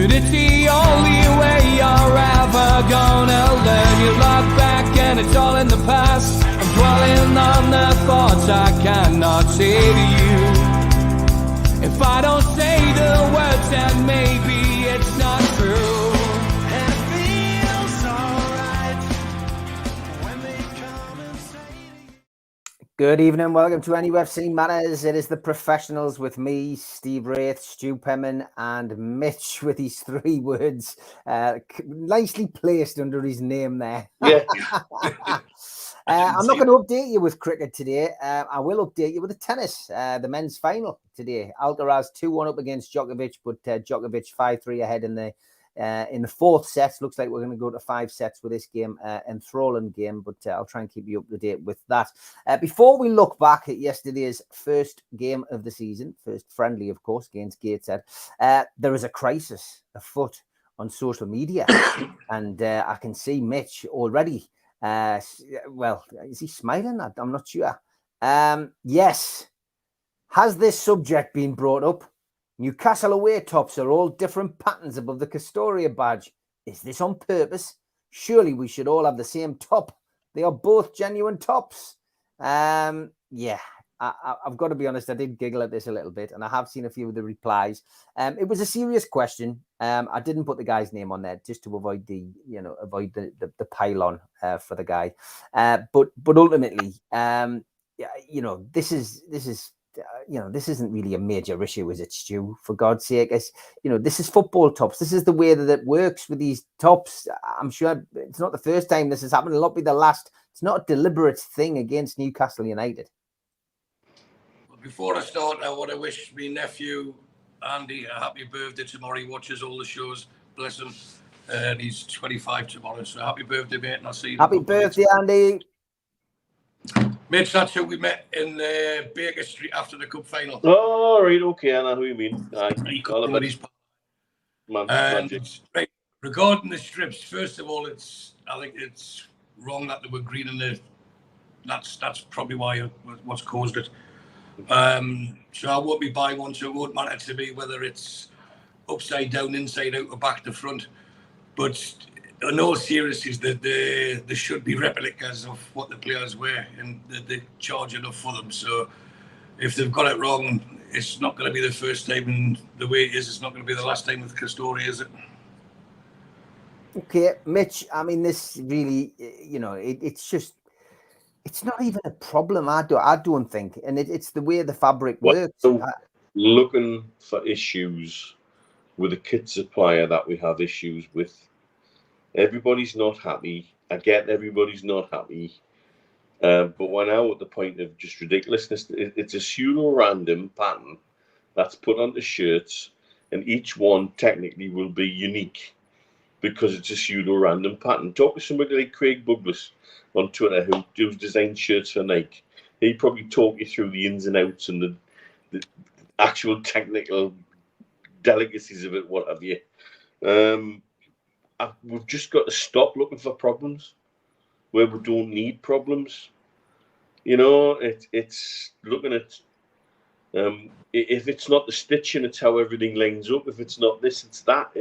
But it's the only way you're ever gonna learn. You look back and it's all in the past. I'm dwelling on the thoughts I cannot say to you. If I don't say the words, then maybe it's not true. And it feels alright when they come and say to you. Good evening, welcome to NUFC Matters. It is the professionals with me, Steve Wraith, Stu Penman, and Mitch with his 3 words nicely placed under his name there. Yeah. I'm not going to update you with cricket today. I will update you with the tennis, the men's final today. Alcaraz 2-1 up against Djokovic, but Djokovic 5-3 ahead in the 4th set. Looks like we're going to go to 5 sets with this game, enthralling game, but I'll try and keep you up to date with that. Before we look back at yesterday's first game of the season, first friendly, of course, against Gateshead, there is a crisis afoot on social media, and I can see Mitch already. Well, is he smiling? I'm not sure. Yes. Has this subject been brought up? Newcastle away tops are all different patterns above the Castoria badge. Is this on purpose? Surely we should all have the same top. They are both genuine tops. Yeah, I've got to be honest. I did giggle at this a little bit, and I have seen a few of the replies. It was a serious question. I didn't put the guy's name on there just to avoid the pile-on for the guy. But ultimately, this isn't really a major issue, is it, Stu? For God's sake, this is football tops. This is the way that it works with these tops. I'm sure it's not the first time this has happened. It'll not be the last. It's not a deliberate thing against Newcastle United. Before I start, I want to wish my nephew Andy a happy birthday tomorrow. He watches all the shows, bless him. And he's 25 tomorrow, so happy birthday, mate. And I'll see you. Happy birthday, Andy. Mitch, that's who we met in Baker Street after the cup final. Oh, right, okay, I know who you mean. Right, regarding the strips, first of all, I think it's wrong that they were green in the. That's probably what's caused it. So I won't be buying one, so it won't matter to me whether it's upside down, inside out, or back to front. But in all seriousness, there should be replicas of what the players wear, and they charge enough for them. So if they've got it wrong, it's not going to be the first time, and the way it is, it's not going to be the last time with Castoria, is it? Okay, Mitch, I mean, this really, it's not even a problem, I don't think. And it's the way the fabric works. So looking for issues with a kit supplier that we have issues with. Everybody's not happy. I get everybody's not happy. But we're now at the point of just ridiculousness. It's a pseudo-random pattern that's put onto shirts, and each one technically will be unique because it's a pseudo-random pattern. Talk to somebody like Craig Douglas on Twitter who's designed shirts for Nike. He'd probably talk you through the ins and outs and the actual technical delicacies of it, what have you. We've just got to stop looking for problems where we don't need problems. It's looking at if it's not the stitching, it's how everything lines up. If it's not this, it's that.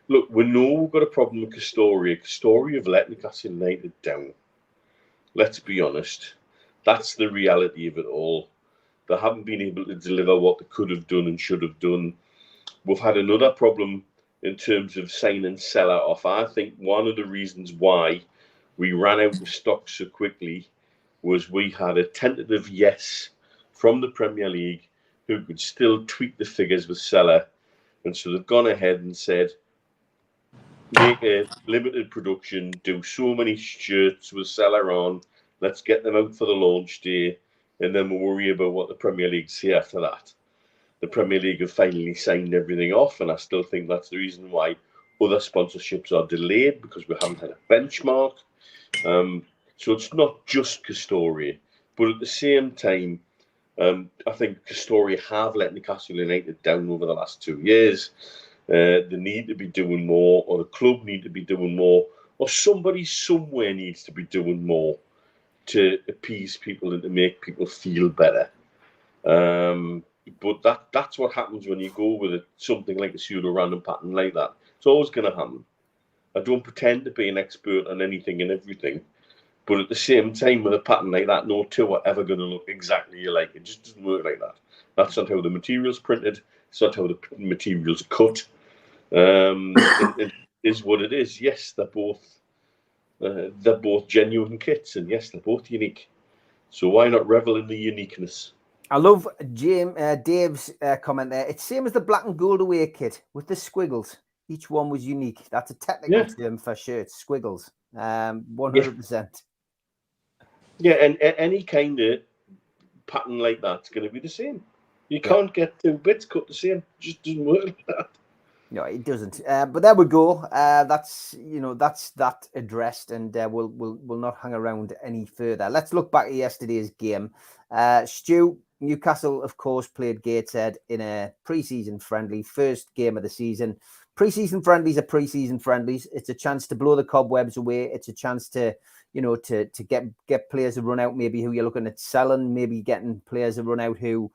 Look, we know we've got a problem with Castoria. Castoria have let Newcastle United down. Let's be honest. That's the reality of it all. They haven't been able to deliver what they could have done and should have done. We've had another problem in terms of signing seller off. I think one of the reasons why we ran out of stock so quickly was we had a tentative yes from the Premier League who could still tweak the figures with seller. And so they've gone ahead and said, make a limited production, do so many shirts with seller on, let's get them out for the launch day, and then we'll worry about what the Premier League say after that. The Premier League have finally signed everything off, and I still think that's the reason why other sponsorships are delayed, because we haven't had a benchmark. So it's not just Castoria, but at the same time, I think Castoria have let Newcastle United down over the last 2 years. They need to be doing more, or the club need to be doing more, or somebody somewhere needs to be doing more to appease people and to make people feel better. But that's what happens when you go with something like a pseudo-random pattern like that. It's always going to happen. I don't pretend to be an expert on anything and everything, but at the same time, with a pattern like that, no two are ever going to look exactly alike. It just doesn't work like that. That's not how the material's printed. It's not how the material's cut. It is what it is. Yes, they're both genuine kits, and yes, they're both unique. So why not revel in the uniqueness? I love Dave's comment there. It's same as the black and gold away kit with the squiggles. Each one was unique. That's a technical term for shirts, squiggles. 100%. Yeah, and any kind of pattern like that's going to be the same. You can't get two bits cut the same. It just doesn't work like that. No, it doesn't. But there we go. That's that addressed, and we'll not hang around any further. Let's look back at yesterday's game. Stu, Newcastle, of course, played Gateshead in a pre-season friendly, first game of the season. Pre-season friendlies are pre-season friendlies. It's a chance to blow the cobwebs away. It's a chance to get players to run out, maybe who you're looking at selling, maybe getting players to run out who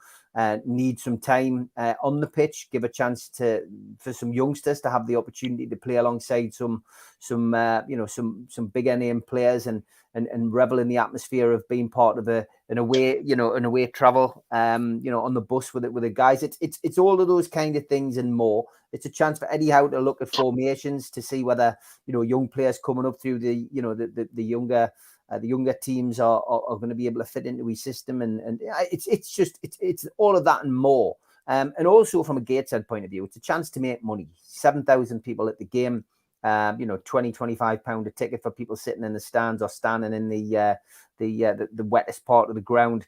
need some time on the pitch, give a chance for some youngsters to have the opportunity to play alongside some bigger name players and revel in the atmosphere of being part of an away travel, on the bus with the guys. It's all of those kind of things and more. It's a chance for Eddie Howe to look at formations to see whether young players coming up through the younger teams are going to be able to fit into his system, and it's all of that and more. And also from a Gateshead point of view, it's a chance to make money. 7,000 people at the game. 20-25 pound a ticket for people sitting in the stands or standing in the wettest part of the ground.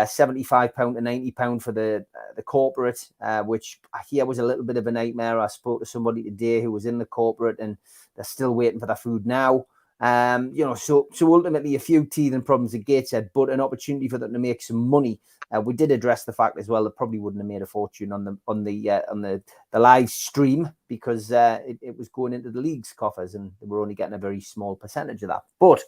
75 pound to 90 pound for the corporate, which I hear was a little bit of a nightmare. I spoke to somebody today who was in the corporate, and they're still waiting for their food now. So ultimately a few teething problems at Gateshead, but an opportunity for them to make some money. We did address the fact as well that probably wouldn't have made a fortune on the live stream because it was going into the league's coffers, and they were only getting a very small percentage of that. But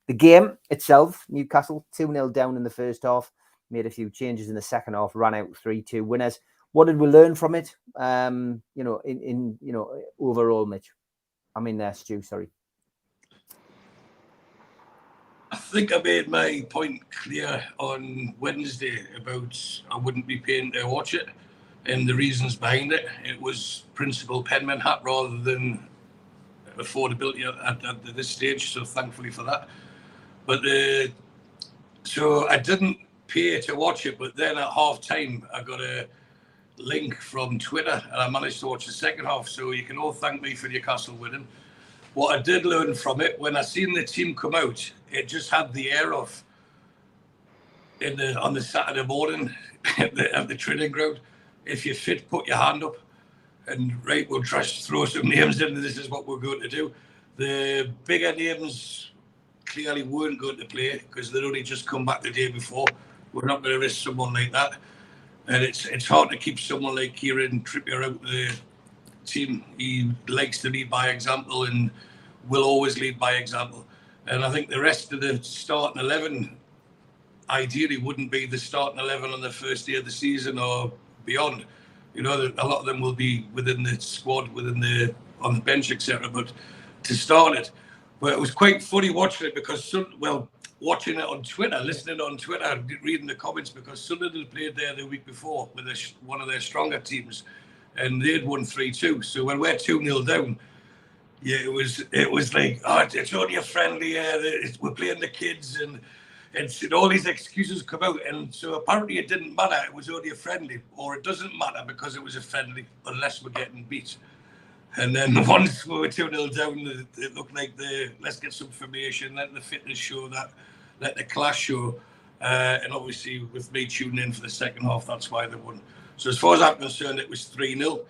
the game itself, Newcastle 2-0 down in the first half, made a few changes in the second half, ran out 3-2 winners. What did we learn from it? Overall, Mitch. Stu, sorry. I think I made my point clear on Wednesday about I wouldn't be paying to watch it and the reasons behind it. It was principal Penman hat rather than affordability at this stage, so thankfully for that. But so I didn't pay to watch it, but then at half time I got a link from Twitter and I managed to watch the second half, so you can all thank me for Newcastle winning. What I did learn from it, when I seen the team come out, it just had the air of on the Saturday morning at the training ground. If you're fit, put your hand up, and right, we'll throw some names in. And this is what we're going to do. The bigger names clearly weren't going to play because they'd only just come back the day before. We're not going to risk someone like that, and it's hard to keep someone like Kieran Trippier out the team. He likes to lead by example and will always lead by example. And I think the rest of the starting 11 ideally wouldn't be the starting 11 on the first day of the season or beyond. A lot of them will be within the squad, on the bench, etc. But to start it, but it was quite funny watching it because, watching it on Twitter, listening on Twitter, reading the comments, because Sunderland played there the week before with one of their stronger teams, and they'd won 3-2. So when we're 2-0 down, yeah, it was like, it's only a friendly. We're playing the kids, and all these excuses come out. And so apparently it didn't matter. It was only a friendly, or it doesn't matter because it was a friendly unless we're getting beat. And then once we were 2-0 down, it looked like let's get some formation, let the fitness show that, let the class show. And obviously with me tuning in for the second half, that's why they won. So as far as I'm concerned, it was 3-0.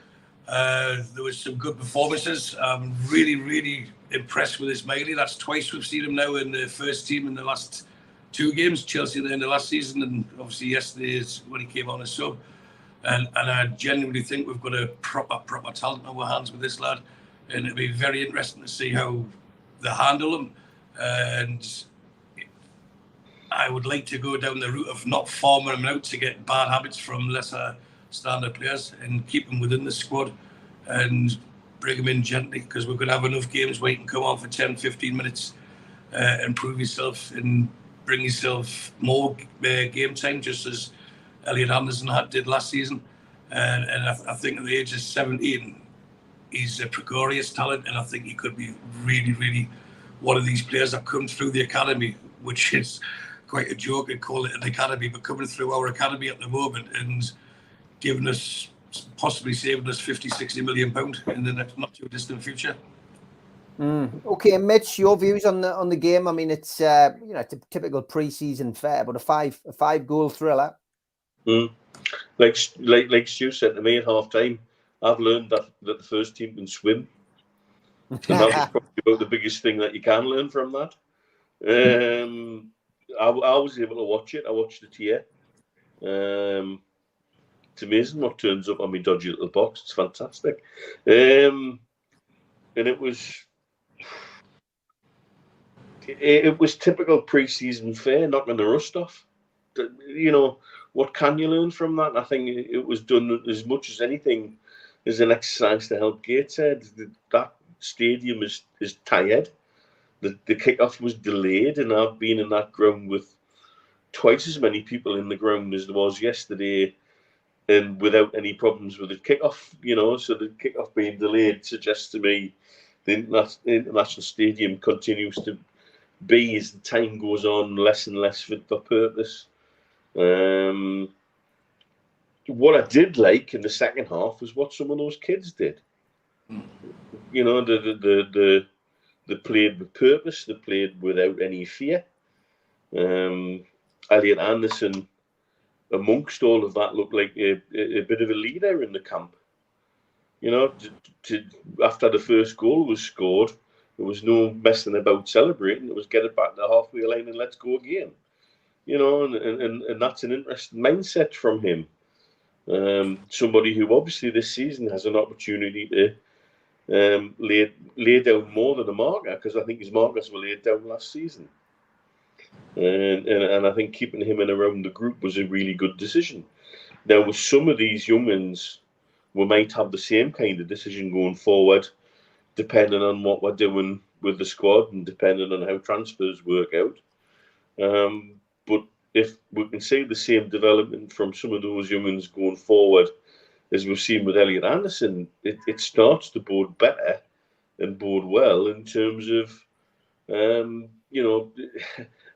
There was some good performances. I'm really, really impressed with Ismaili. That's twice we've seen him now in the first team in the last 2 games. Chelsea in the last season, and obviously yesterday is when he came on as sub. And I genuinely think we've got a proper talent on our hands with this lad, and it'll be very interesting to see how they handle him. And I would like to go down the route of not farming him out to get bad habits from lesser standard players and keep them within the squad and bring them in gently, because we're going to have enough games where you can come on for 10, 15 minutes and prove yourself and bring yourself more game time, just as Elliot Anderson did last season. And I think at the age of 17, he's a precarious talent, and I think he could be really, really one of these players that come through the academy, which is quite a joke and call it an academy, but coming through our academy at the moment and giving us, possibly saving us 50, 60 million pounds in the next not too distant future. Okay, Mitch, your views on the game? I mean, it's it's a typical pre-season fair, but a five goal thriller. Like Stu said to me at half time, I've learned that the first team can swim, and that was probably about the biggest thing that you can learn from that. I was able to watch it. I watched it here. It's amazing what turns up on my dodgy little box. It's fantastic, and it was typical pre-season fair, knocking the rust off. What can you learn from that? I think it was done as much as anything as an exercise to help Gateshead. That stadium is tired. The kickoff was delayed, and I've been in that ground with twice as many people in the ground as there was yesterday, and without any problems with the kickoff. So the kickoff being delayed suggests to me the international stadium continues to be, as the time goes on, less and less fit for purpose. What I did like in the second half was what some of those kids did. They played with purpose. They played without any fear. Elliot Anderson, amongst all of that, looked like a bit of a leader in the camp. After the first goal was scored, there was no messing about celebrating. It was get it back to the halfway line and let's go again. And that's an interesting mindset from him. Somebody who obviously this season has an opportunity to lay down more than a marker, because I think his markers were laid down last season. And I think keeping him in around the group was a really good decision. Now, with some of these young'uns, we might have the same kind of decision going forward, depending on what we're doing with the squad and depending on how transfers work out. But if we can see the same development from some of those young'uns going forward as we've seen with Elliot Anderson, it starts to bode better and bode well in terms of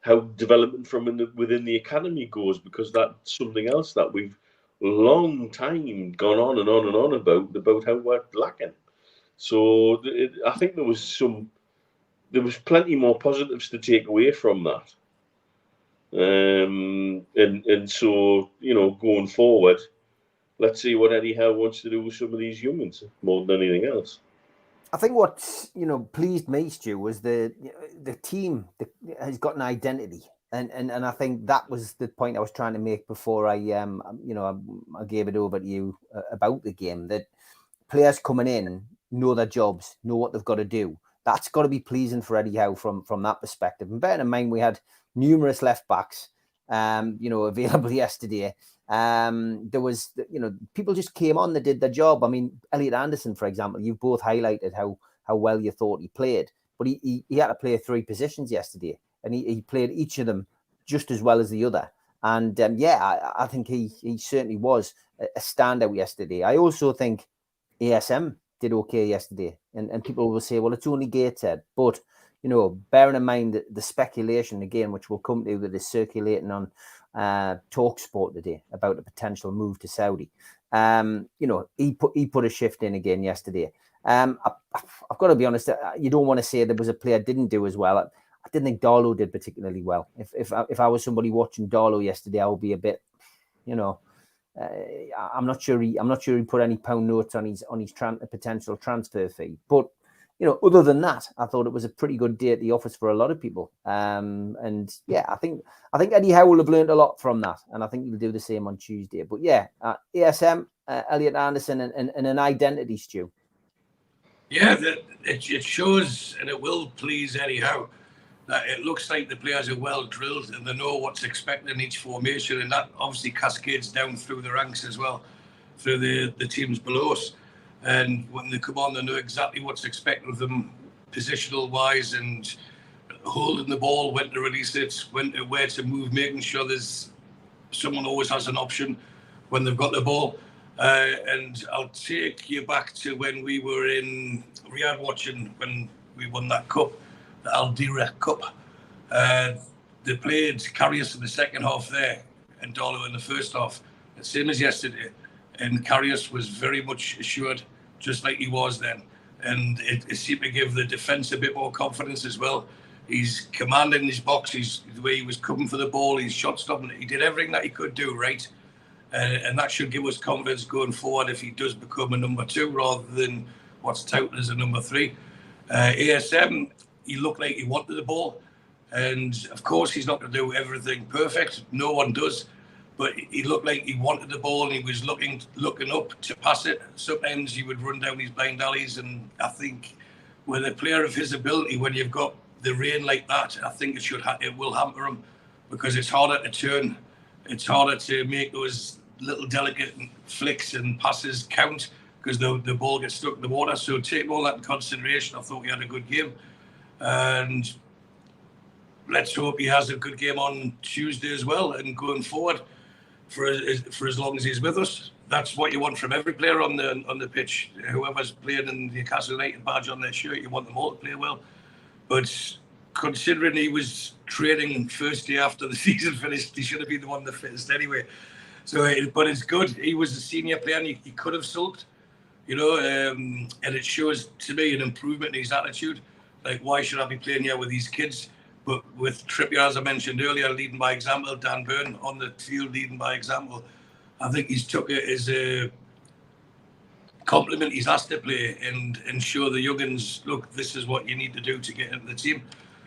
how development from within the academy goes, because that's something else that we've long time gone on and on and on about how we're lacking. So I think there was plenty more positives to take away from that. And so, going forward, let's see what Eddie Howe wants to do with some of these young'uns more than anything else. I think what pleased me, Stu, was the team has got an identity, and I think that was the point I was trying to make before I gave it over to you about the game. That players coming in know their jobs, know what they've got to do. That's got to be pleasing for Eddie Howe from that perspective. And bearing in mind we had numerous left backs, available yesterday. There was, people just came on, they did their job. I mean, Elliot Anderson, for example, you've both highlighted how well you thought he played, but he had to play 3 positions yesterday, and he played each of them just as well as the other. And I think he certainly was a standout yesterday. I also think ASM did okay yesterday, and people will say, well, it's only Gateshead, but bearing in mind the speculation again, which we'll come to, that is circulating on TalkSport today about a potential move to Saudi. He put a shift in again yesterday. I've got to be honest, you don't want to say there was a player didn't do as well. I didn't think Darlow did particularly well. If I was somebody watching Darlow yesterday, I would be a bit, I'm not sure he put any pound notes on his potential transfer fee. But other than that, I thought it was a pretty good day at the office for a lot of people. I think Eddie Howe will have learned a lot from that, and I think he'll do the same on Tuesday. But ASM, Elliot Anderson, and an identity, Stu. Yeah, it shows, and it will please Eddie Howe, that it looks like the players are well drilled and they know what's expected in each formation, and that obviously cascades down through the ranks as well. for the teams below us. And when they come on, they know exactly what's expected of them, positional wise, and holding the ball, when to release it, where to move, making sure there's someone always has an option when they've got the ball. And I'll take you back to when we were in Riyadh watching when we won that cup, the Al Dira Cup. They played Karius in the second half there and Darlow in the first half, the same as yesterday. And Karius was very much assured, just like he was then. And it seemed to give the defence a bit more confidence as well. He's commanding his box. The way he was coming for the ball, he's shot stopping. He did everything that he could do right. And that should give us confidence going forward if he does become a number 2 rather than what's touted as a number 3. ASM, he looked like he wanted the ball. And of course, he's not going to do everything perfect. No one does. But he looked like he wanted the ball and he was looking up to pass it. Sometimes he would run down these blind alleys. And I think with a player of his ability, when you've got the rain like that, I think it will hamper him because it's harder to turn. It's harder to make those little delicate flicks and passes count because the ball gets stuck in the water. So taking all that in consideration, I thought he had a good game. And let's hope he has a good game on Tuesday as well and going forward for as long as he's with us. That's what you want from every player on the pitch. Whoever's playing in the Newcastle United badge on their shirt, you want them all to play well. But considering he was training first day after the season finished, he should have been the one the fittest anyway. So, but it's good. He was a senior player and he could have sulked, and it shows to me an improvement in his attitude. Like, why should I be playing here with these kids? But with Trippier, as I mentioned earlier, leading by example, Dan Burn on the field leading by example, I think he's took it as a compliment he's asked to play and show the young'uns, look, this is what you need to do to get into the team.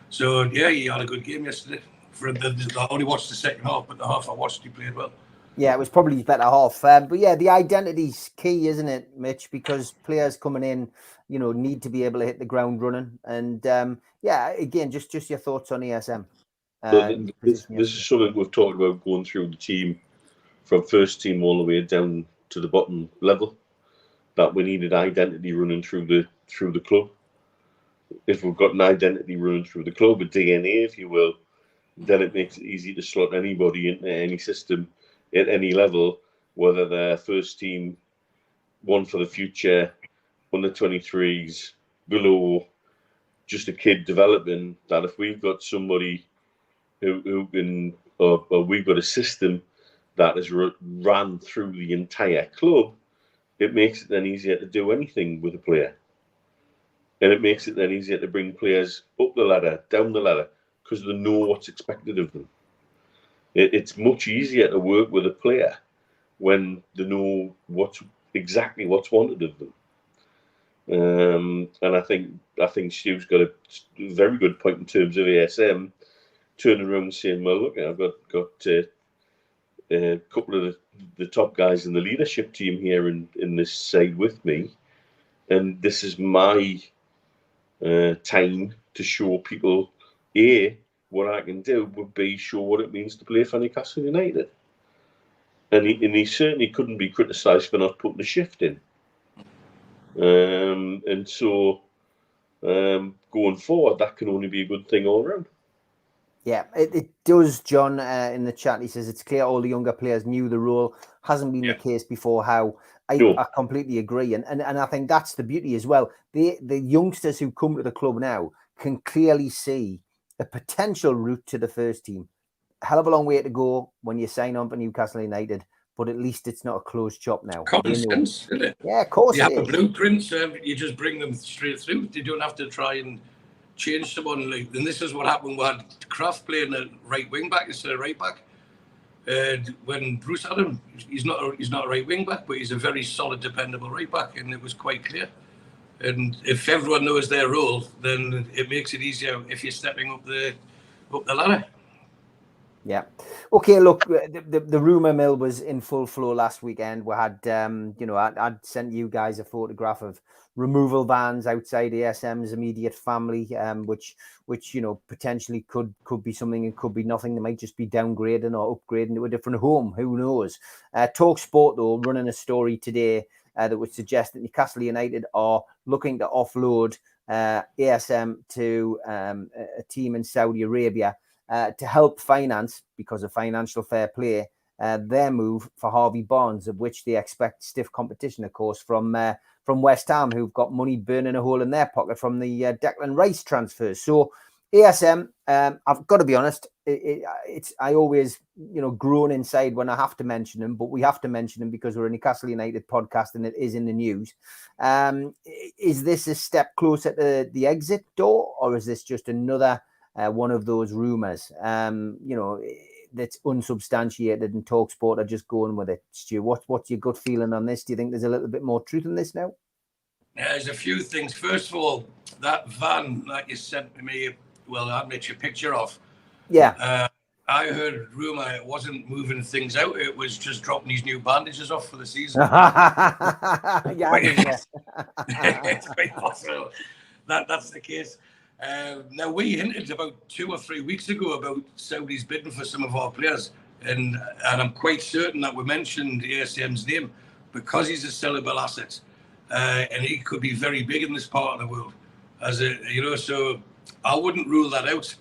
So, yeah, he had a good game yesterday. I only watched the second half, but the half I watched, he played well. Yeah, it was probably his better half. But yeah, the identity's key, isn't it, Mitch? Because players coming in, need to be able to hit the ground running. And yeah, again, just your thoughts on ESM. This is something we've talked about going through the team from first team all the way down to the bottom level. That we needed identity running through the club. If we've got an identity running through the club, a DNA, if you will, then it makes it easy to slot anybody into any system at any level, whether they're first team, one for the future, under 23s, below, just a kid developing. That if we've got somebody who can, or we've got a system that is ran through the entire club, it makes it then easier to do anything with a player. And it makes it then easier to bring players up the ladder, down the ladder, because they know what's expected of them. It's much easier to work with a player when they know exactly what's wanted of them. And I think Stu's got a very good point in terms of ASM turning around and saying, well, look, I've got a couple of the top guys in the leadership team here in this side with me, and this is my time to show people what I can do, would be show what it means to play for Newcastle United. And he certainly couldn't be criticised for not putting the shift in. And so going forward, that can only be a good thing all around. Yeah, it does, John, in the chat. He says it's clear all the younger players knew the role. Hasn't been the case before. I completely agree. And I think that's the beauty as well. The youngsters who come to the club now can clearly see a potential route to the first team. Hell of a long way to go when you sign on for Newcastle United, but at least it's not a closed shop now. Common sense, isn't it? Yeah, of course. You have a blueprint, you just bring them straight through. You don't have to try and change someone. And this is what happened. We had Kraft playing a right wing back instead of right back. When Bruce had him, he's not a right wing back, but he's a very solid, dependable right back, and it was quite clear. And if everyone knows their role, then it makes it easier if you're stepping up the ladder. Yeah. Okay. Look, the rumor mill was in full flow last weekend. We had, I'd sent you guys a photograph of removal vans outside ASM's immediate family, which potentially could be something. It could be nothing. They might just be downgrading or upgrading to a different home. Who knows? Talk Sport though running a story today that would suggest that Newcastle United are looking to offload ASM to a team in Saudi Arabia. To help finance, because of financial fair play, their move for Harvey Barnes, of which they expect stiff competition, of course, from West Ham, who've got money burning a hole in their pocket from the Declan Rice transfers. So ASM, I've got to be honest, I always groan inside when I have to mention them, but we have to mention them because we're a Newcastle United podcast and it is in the news. Is this a step closer to the exit door, or is this just another one of those rumors, that's unsubstantiated and TalkSport are just going with it? Stu, what's your gut feeling on this? Do you think there's a little bit more truth in this now? There's a few things. First of all, that van that you sent me, well, I'll make you a picture of. Yeah. I heard rumor it wasn't moving things out. It was just dropping these new bandages off for the season. Yeah, It's quite possible that's the case. Now, we hinted about 2 or 3 weeks ago about Saudis bidding for some of our players, and I'm quite certain that we mentioned ASM's name because he's a sellable asset, and he could be very big in this part of the world. So I wouldn't rule that out.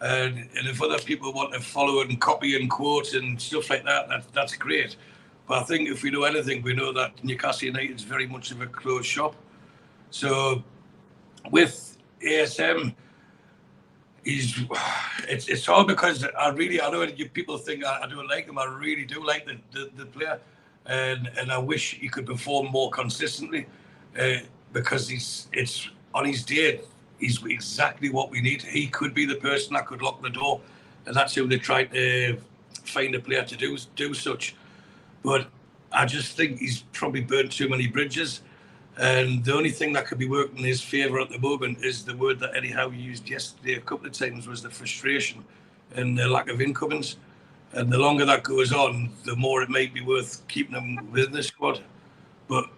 And if other people want to follow and copy and quote and stuff like that's great. But I think if we know anything, we know that Newcastle United is very much of a closed shop. So with ASM, it's hard because I know people think I don't like him. I really do like the player, and I wish he could perform more consistently, because it's on his day. He's exactly what we need. He could be the person that could lock the door, and that's who they try to find a player to do such. But I just think he's probably burnt too many bridges. And the only thing that could be working in his favour at the moment is the word that Eddie Howe used yesterday a couple of times, was the frustration and the lack of incomings. And the longer that goes on, the more it might be worth keeping him within the squad. But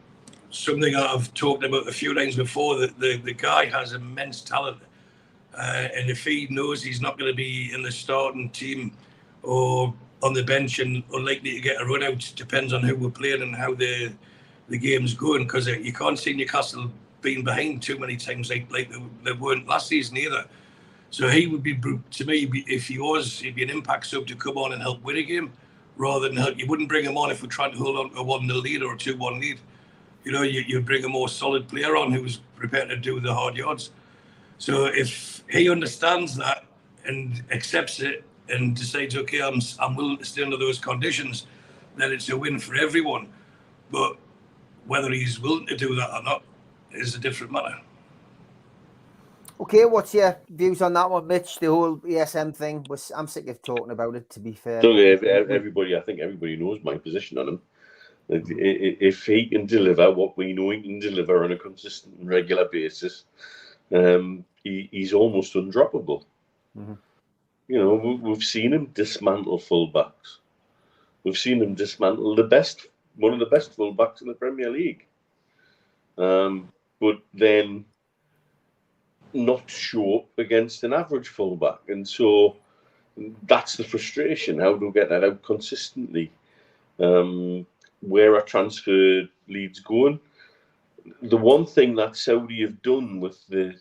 something I've talked about a few times before, that the guy has immense talent. And if he knows he's not going to be in the starting team or on the bench and unlikely to get a run out, depends on who we're playing and how the game's going, because you can't see Newcastle being behind too many times like they weren't last season either. So he would be, to me, if he'd be an impact sub to come on and help win a game, rather than help. You wouldn't bring him on if we're trying to hold on to a 1-0 lead or a 2-1 lead. You bring a more solid player on who's prepared to do the hard yards. So if he understands that and accepts it and decides, okay, I'm willing to stay under those conditions, then it's a win for everyone. But whether he's willing to do that or not is a different matter. Okay, what's your views on that one, Mitch? The whole ESM thing, I'm sick of talking about it, to be fair. So I think everybody knows my position on him. If he can deliver what we know he can deliver on a consistent and regular basis, he's almost undroppable. Mm-hmm. We've seen him dismantle fullbacks. We've seen him dismantle one of the best fullbacks in the Premier League. But then not show up against an average fullback. And so that's the frustration. How do we get that out consistently? Where are transfer leads going? The one thing that Saudi have done with the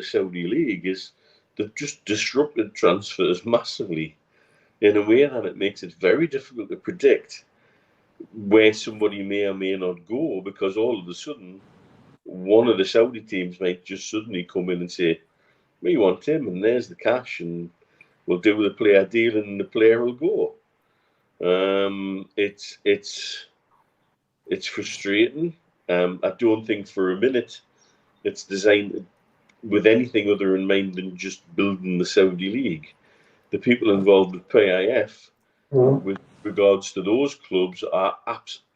Saudi League is they've just disrupted transfers massively in a way that it makes it very difficult to predict where somebody may or may not go, because all of a sudden one of the Saudi teams might just suddenly come in and say, we want him, and there's the cash, and we'll do the player deal, and the player will go. It's frustrating. I don't think for a minute it's designed with anything other in mind than just building the Saudi League. The people involved with PIF, with regards to those clubs, are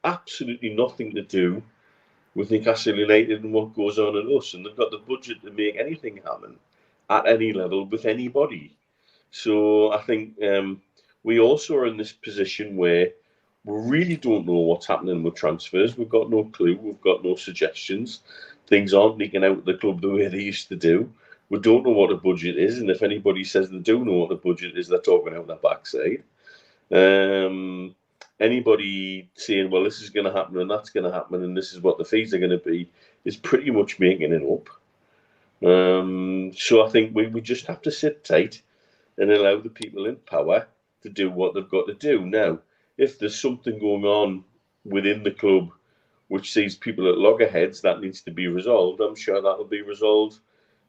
absolutely nothing to do with Newcastle United and what goes on at us. And they've got the budget to make anything happen at any level with anybody. So I think we also are in this position where we really don't know what's happening with transfers. We've got no clue. We've got no suggestions. Things aren't leaking out of the club the way they used to do. We don't know what the budget is, and if anybody says they do know what the budget is, they're talking out their backside. Anybody saying, well, this is going to happen and that's going to happen and this is what the fees are going to be, is pretty much making it up. So I think we just have to sit tight and allow the people in power to do what they've got to do. Now, if there's something going on within the club which sees people at loggerheads, that needs to be resolved. I'm sure that'll be resolved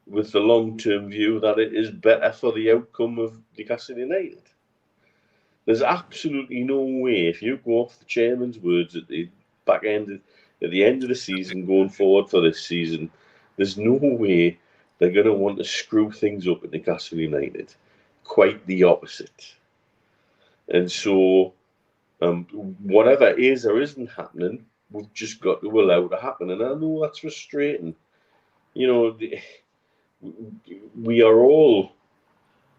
with the long-term view that it is better for the outcome of Newcastle United. There's absolutely no way, if you go off the chairman's words at the end of the season, going forward for this season, there's no way they're going to want to screw things up at Newcastle United. Quite the opposite. And so, whatever is or isn't happening, we've just got to allow it to happen. And I know that's frustrating. You know, we are all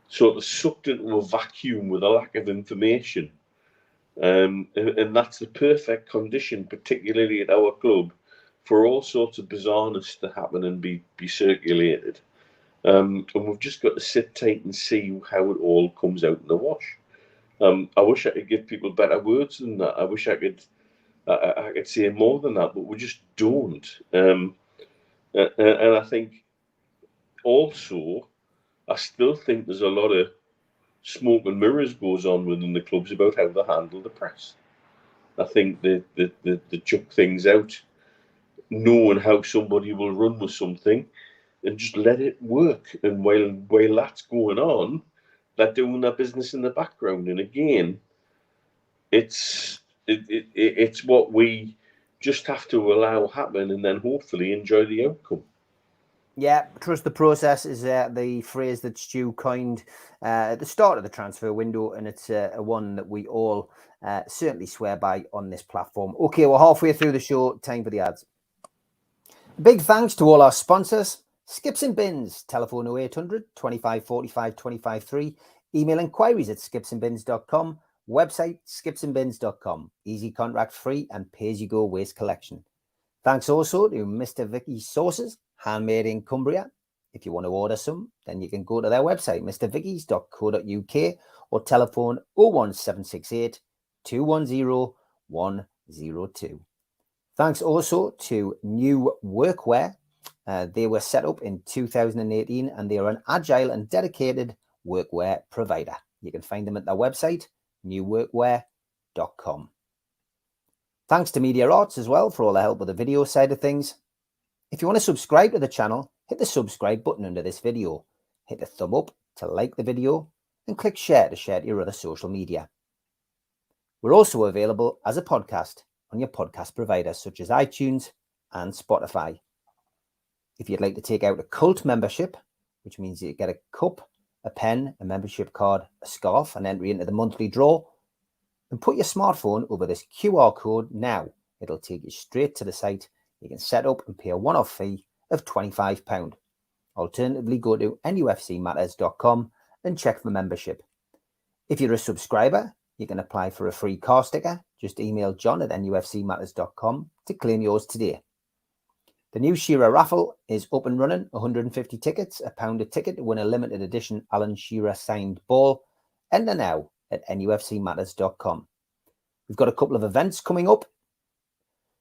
sort of sucked into a vacuum with a lack of information. And that's the perfect condition, particularly at our club, for all sorts of bizarreness to happen and be circulated. And we've just got to sit tight and see how it all comes out in the wash. I wish I could give people better words than that. I wish I could say more than that, but we just don't. And I think also, I still think there's a lot of smoke and mirrors goes on within the clubs about how they handle the press. I think they chuck things out, knowing how somebody will run with something, and just let it work. And while that's going on, they're doing their business in the background. And again, it's what we just have to allow happen, and then hopefully enjoy the outcome. Yeah, trust the process is the phrase that Stu coined at the start of the transfer window, and it's a one that we all certainly swear by on this platform. Okay, we're halfway through the show. Time for the ads. Big thanks to all our sponsors. Skips and Bins, telephone 0800 25 45 25 3, email inquiries at skipsandbins.com, website skipsandbins.com, easy contract free and pay-as-you-go waste collection. Thanks also to Mr. Vicky's Sauces, handmade in Cumbria. If you want to order some, then you can go to their website, mrvickies.co.uk, or telephone 01768 210 102. Thanks also to New Workwear. They were set up in 2018 and they are an agile and dedicated workwear provider. You can find them at their website, newworkwear.com. Thanks to Media Arts as well for all the help with the video side of things. If you want to subscribe to the channel, hit the subscribe button under this video. Hit the thumb up to like the video and click share to share to your other social media. We're also available as a podcast on your podcast providers such as iTunes and Spotify. If you'd like to take out a cult membership, which means you get a cup, a pen, a membership card, a scarf, and entry into the monthly draw, then put your smartphone over this QR code now. It'll take you straight to the site. You can set up and pay a one-off fee of £25. Alternatively, go to nufcmatters.com and check for membership. If you're a subscriber, you can apply for a free car sticker. Just email john@nufcmatters.com to claim yours today. The new Shearer raffle is up and running. 150 tickets, £1 a ticket to win a limited edition Alan Shearer signed ball. Enter now at nufcmatters.com. We've got a couple of events coming up.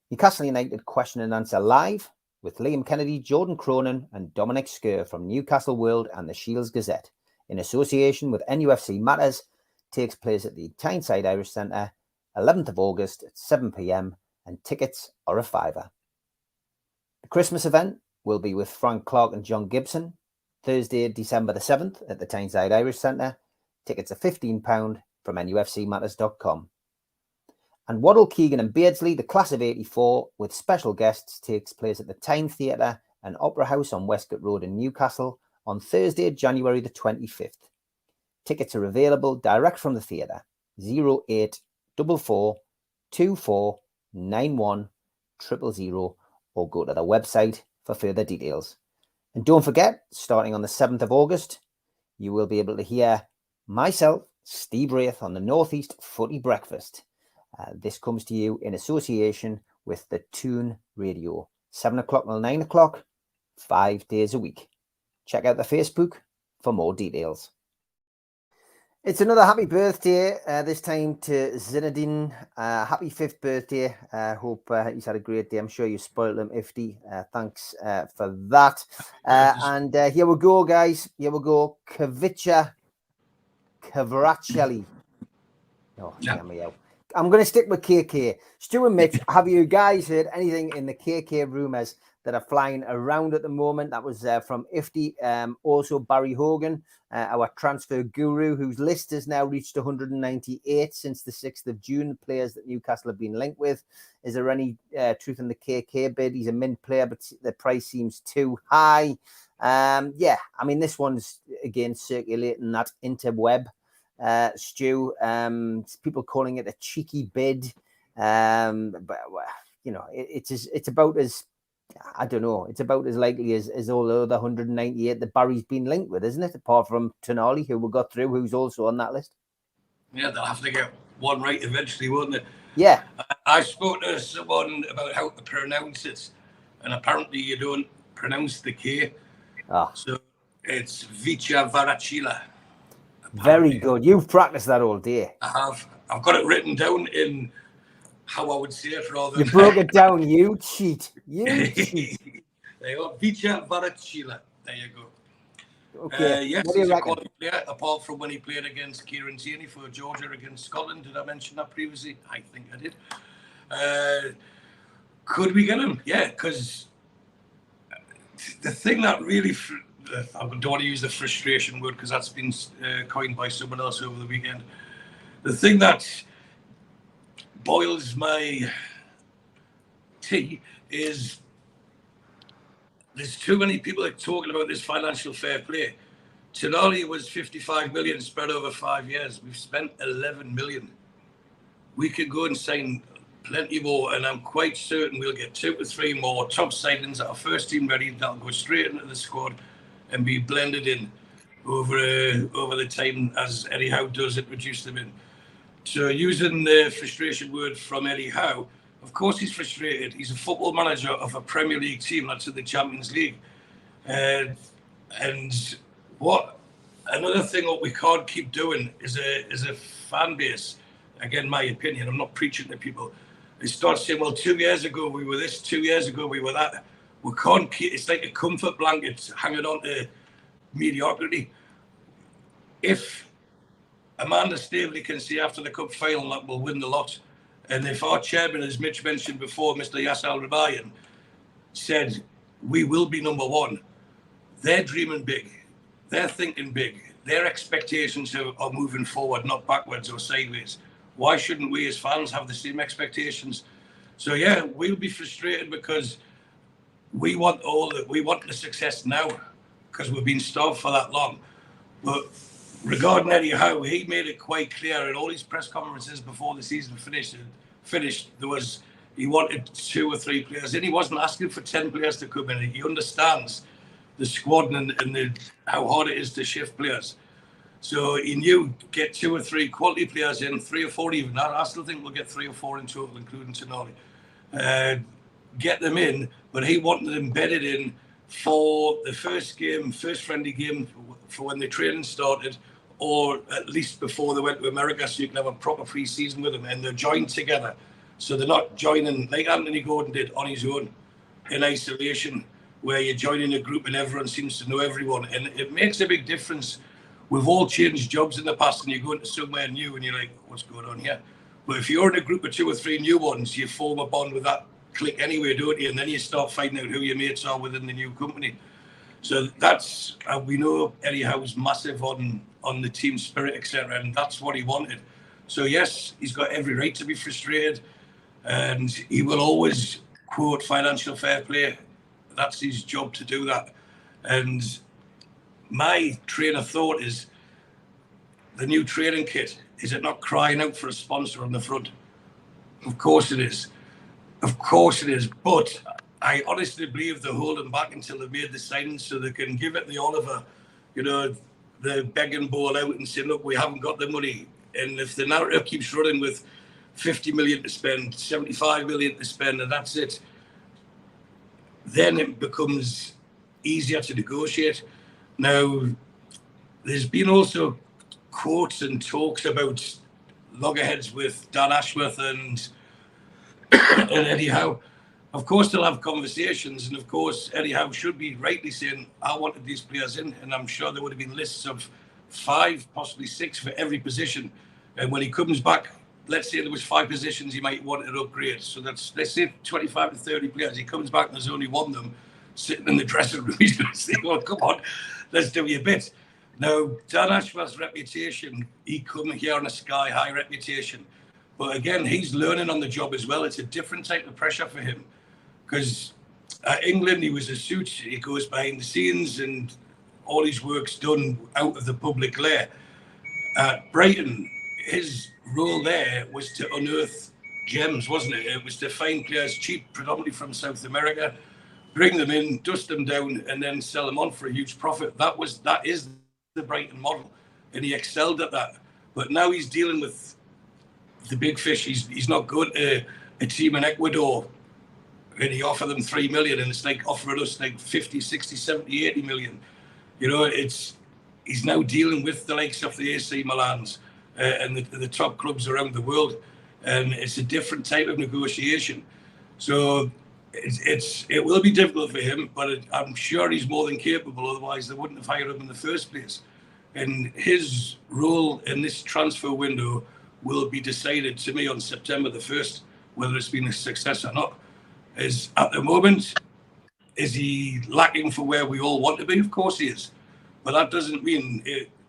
Newcastle United question and answer live with Liam Kennedy, Jordan Cronin and Dominic Skerr from Newcastle World and the Shields Gazette in association with NUFC Matters takes place at the Tyneside Irish Centre 11th of August at 7 p.m. and tickets are a £5. The Christmas event will be with Frank Clark and John Gibson, Thursday, December the 7th at the Tyneside Irish Centre. Tickets are £15 from nufcmatters.com. And Waddle, Keegan and Beardsley, the class of 84, with special guests, takes place at the Tyne Theatre and Opera House on Westcott Road in Newcastle on Thursday, January the 25th. Tickets are available direct from the theatre, 0844 24 91 000, or go to the website for further details. And don't forget, starting on the 7th of August, you will be able to hear myself, Steve Wraith, on the Northeast Footy Breakfast. This comes to you in association with the Toon Radio. 7 o'clock till 9 o'clock, 5 days a week. Check out the Facebook for more details. It's another happy birthday, this time to Zinedine. Happy 5th birthday. Hope he's had a great day. I'm sure you spoiled him, Ifty. Thanks for that. And here we go, guys. Here we go. Kvaratskhelia. Oh, hear me out. I'm going to stick with KK. Stu and Mitch, have you guys heard anything in the KK rumours that are flying around at the moment? That was from Ifty. Also, Barry Hogan, our transfer guru, whose list has now reached 198 since the 6th of June, players that Newcastle have been linked with. Is there any truth in the KK bid? He's a mint player, but the price seems too high. Yeah, I mean, this one's, again, circulating that interweb. Stu, people calling it a cheeky bid, but you know, it's about as, I don't know, it's about as likely as all the other 198 that Barry's been linked with, isn't it? Apart from Tonali, who we got through, who's also on that list. Yeah, they'll have to get one right eventually, won't they? Yeah. I spoke to someone about how to pronounce it, and apparently you don't pronounce the K. Oh. So it's Kvaratskhelia. Very good. You've practiced that all day. I have. I've got it written down in how I would say it rather than... You broke it down. You cheat. You cheat. There you go. Kvaratskhelia. There you go. Okay. Yes, what do you he's reckon? a quality player, apart from when he played against Kieran Tierney for Georgia against Scotland. Did I mention that previously? I think I did. Could we get him? Yeah, because the thing that really... I don't want to use the frustration word because that's been coined by someone else over the weekend. The thing that boils my tea is there's too many people that are talking about this financial fair play. Tonali was 55 million spread over 5 years. We've spent 11 million. We could go and sign plenty more, and I'm quite certain we'll get 2 to 3 more top signings that are first team ready. That'll go straight into the squad and be blended in over the time as Eddie Howe does introduce them in. So using the frustration word from Eddie Howe, of course he's frustrated. He's a football manager of a Premier League team that's in the Champions League. And another thing what we can't keep doing is a fan base, again, my opinion, I'm not preaching to people, they start saying, well, 2 years ago we were this, 2 years ago we were that. We can't keep, it's like a comfort blanket hanging on to mediocrity. If Amanda Staveley can see after the cup final that we'll win the lot, and if our chairman, as Mitch mentioned before, Mr. Yasser Al-Rubayan, said we will be number one, they're dreaming big, they're thinking big, their expectations are moving forward, not backwards or sideways. Why shouldn't we as fans have the same expectations? So yeah, we'll be frustrated because we want the success now because we've been starved for that long. But regarding Eddie Howe, he made it quite clear in all his press conferences before the season finished, he wanted 2 or 3 players, and he wasn't asking for 10 players to come in. He understands the squad and how hard it is to shift players. So he knew get 2 or 3 quality players in, 3 or 4 even. I still think we'll get 3 or 4 in total, including Tonali. Get them in, but he wanted them embedded in for the first friendly game for when the training started, or at least before they went to America, so you can have a proper pre-season with them, and they're joined together. So they're not joining like Anthony Gordon did on his own in isolation, where you're joining a group and everyone seems to know everyone. And it makes a big difference. We've all changed jobs in the past, and you go into somewhere new and you're like, what's going on here? But if you're in a group of 2 or 3 new ones, you form a bond with that click anyway, don't you? And then you start finding out who your mates are within the new company. So that's we know Eddie Howe's massive on the team spirit, etc., and that's what he wanted. So yes, he's got every right to be frustrated, and he will always quote financial fair play. That's his job to do that. And my train of thought is the new training kit. Is it not crying out for a sponsor on the front? Of course it is. Of course it is. But I honestly believe they're holding back until they've made the signings so they can give it the Oliver, the begging bowl out and saying, look, we haven't got the money. And if the narrative keeps running with 50 million to spend, 75 million to spend, and that's it, then it becomes easier to negotiate. Now, there's been also quotes and talks about loggerheads with Dan Ashworth and Eddie Howe. Of course, they'll have conversations, and of course, Eddie Howe should be rightly saying, I wanted these players in, and I'm sure there would have been lists of 5, possibly 6 for every position. And when he comes back, let's say there was 5 positions he might want to upgrade. So that's, let's say 25 to 30 players. He comes back and there's only one of them sitting in the dressing room. He's going to say, well, come on, let's do your bit. Now, Dan Ashworth's reputation, he come here on a sky-high reputation. But again, he's learning on the job as well. It's a different type of pressure for him. Because at England, he was a suit. He goes behind the scenes and all his work's done out of the public glare. At Brighton, his role there was to unearth gems, wasn't it? It was to find players cheap, predominantly from South America, bring them in, dust them down, and then sell them on for a huge profit. That is the Brighton model, and he excelled at that. But now he's dealing with the big fish. He's not going to a team in Ecuador and he offer them 3 million, and it's like offering us like 50, 60, 70, 80 million. You know, he's now dealing with the likes of the AC Milans and the top clubs around the world, and it's a different type of negotiation. So it will be difficult for him, but I'm sure he's more than capable. Otherwise, they wouldn't have hired him in the first place. And his role in this transfer window will be decided to me on September the 1st, whether it's been a success or not. Is at the moment, is he lacking for where we all want to be? Of course he is. But that doesn't mean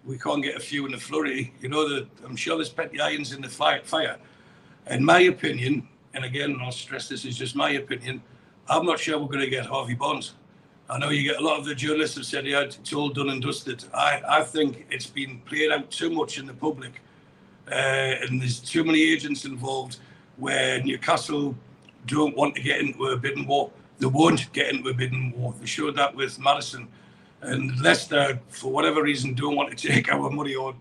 we can't get a few in the flurry. You know, that I'm sure there's petty irons in the fire. In my opinion, and again, I'll stress this is just my opinion, I'm not sure we're going to get Harvey Barnes. I know you get a lot of the journalists have said, yeah, it's all done and dusted. I think it's been played out too much in the public. And there's too many agents involved where Newcastle don't want to get into a bidding war. They won't get into a bidding war. They showed that with Madison. And Leicester, for whatever reason, don't want to take our money, or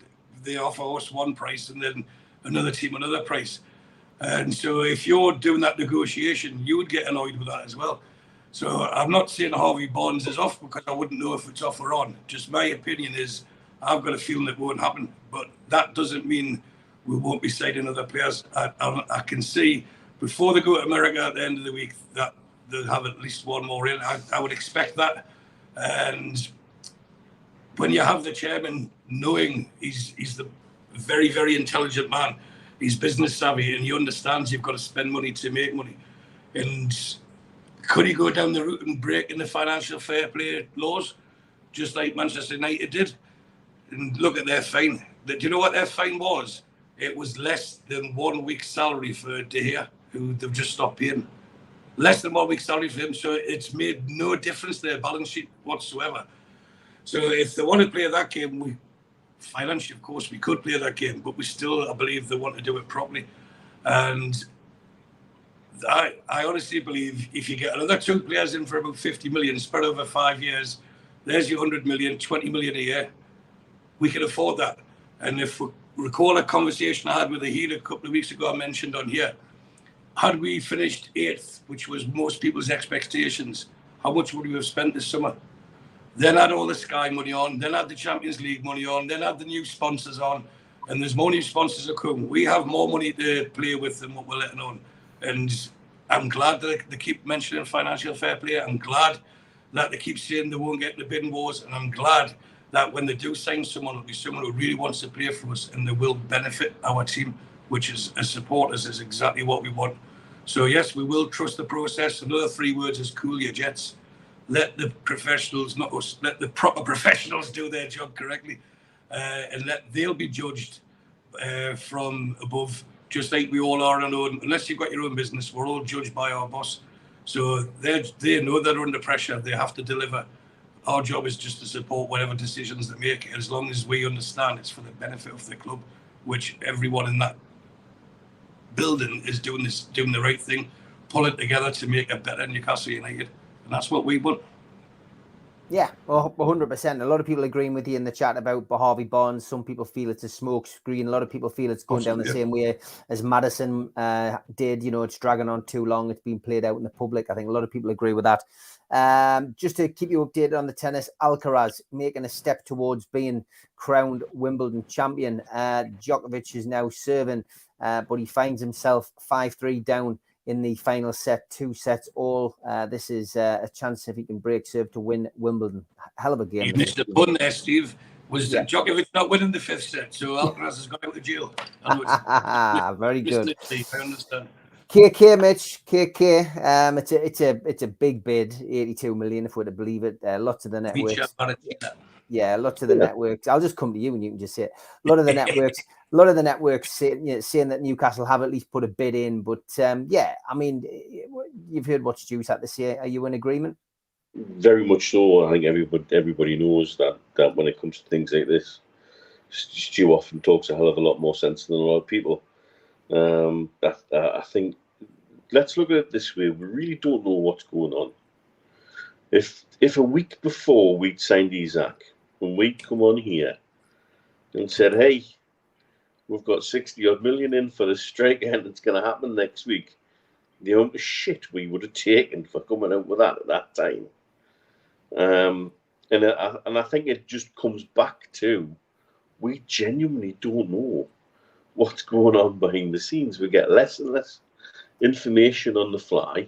they offer us one price and then another team another price. And so if you're doing that negotiation, you would get annoyed with that as well. So I'm not saying Harvey Barnes is off, because I wouldn't know if it's off or on. Just my opinion is I've got a feeling it won't happen. But that doesn't mean we won't be signing other players. I can see before they go to America at the end of the week that they'll have at least one more in. I would expect that. And when you have the chairman knowing he's the very, very intelligent man, he's business savvy, and he understands you've got to spend money to make money. And could he go down the route and break in the financial fair play laws, just like Manchester United did? And look at their fine. Do you know what their fine was? It was less than 1 week's salary for De Gea, who they've just stopped paying. Less than 1 week's salary for him. So it's made no difference to their balance sheet whatsoever. So if they want to play that game, financially, of course, we could play that game, but we still, I believe, they want to do it properly. And I honestly believe if you get another 2 players in for about 50 million spread over 5 years, there's your 100 million, 20 million a year. We can afford that. And if we recall a conversation I had with Ahid a couple of weeks ago, I mentioned on here, had we finished 8th, which was most people's expectations, how much would we have spent this summer? Then had all the Sky money on, then had the Champions League money on, then had the new sponsors on, and there's more new sponsors to come. We have more money to play with than what we're letting on. And I'm glad that they keep mentioning financial fair play. I'm glad that they keep saying they won't get in the bidding wars. And I'm glad that when they do sign someone, it'll be someone who really wants to play for us and they will benefit our team, which is, as supporters, is exactly what we want. So yes, we will trust the process. Another 3 words is cool your jets. Let the professionals, not us, let the proper professionals do their job correctly, and they'll be judged from above, just like we all are on our own. Unless you've got your own business, we're all judged by our boss. So they know they're under pressure. They have to deliver. Our job is just to support whatever decisions they make, as long as we understand it's for the benefit of the club, which everyone in that building is doing the right thing, pull it together to make a better Newcastle United. And that's what we want. Yeah, well, 100%. A lot of people agreeing with you in the chat about Harvey Barnes. Some people feel it's a smoke screen. A lot of people feel it's going down the same way as Madison did. You know, it's dragging on too long. It's been played out in the public. I think a lot of people agree with that. Just to keep you updated on the tennis, Alcaraz making a step towards being crowned Wimbledon champion. Djokovic is now serving, but he finds himself 5-3 down in the final set, 2 sets all. This is a chance if he can break serve to win Wimbledon. Hell of a game. You missed the pun there, Steve. Was Djokovic not winning the 5th set, so Alcaraz has got out of jail. Very good. I understand. KK, Mitch, KK. It's a big bid, 82 million if we're to believe it. Lots of the networks. Yeah, lots of the networks. I'll just come to you and you can just say it. A lot of the networks saying that Newcastle have at least put a bid in. But yeah, I mean, you've heard what Stu's had to say. Are you in agreement? Very much so. I think everybody knows that when it comes to things like this, Stu often talks a hell of a lot more sense than a lot of people. I think let's look at it this way. We really don't know what's going on. If a week before we'd signed Isaac, and we'd come on here and said, hey, we've got 60-odd million in for the strike and it's going to happen next week, the amount of shit we would have taken for coming out with that at that time. And I think it just comes back to, we genuinely don't know what's going on behind the scenes. We get less and less information on the fly,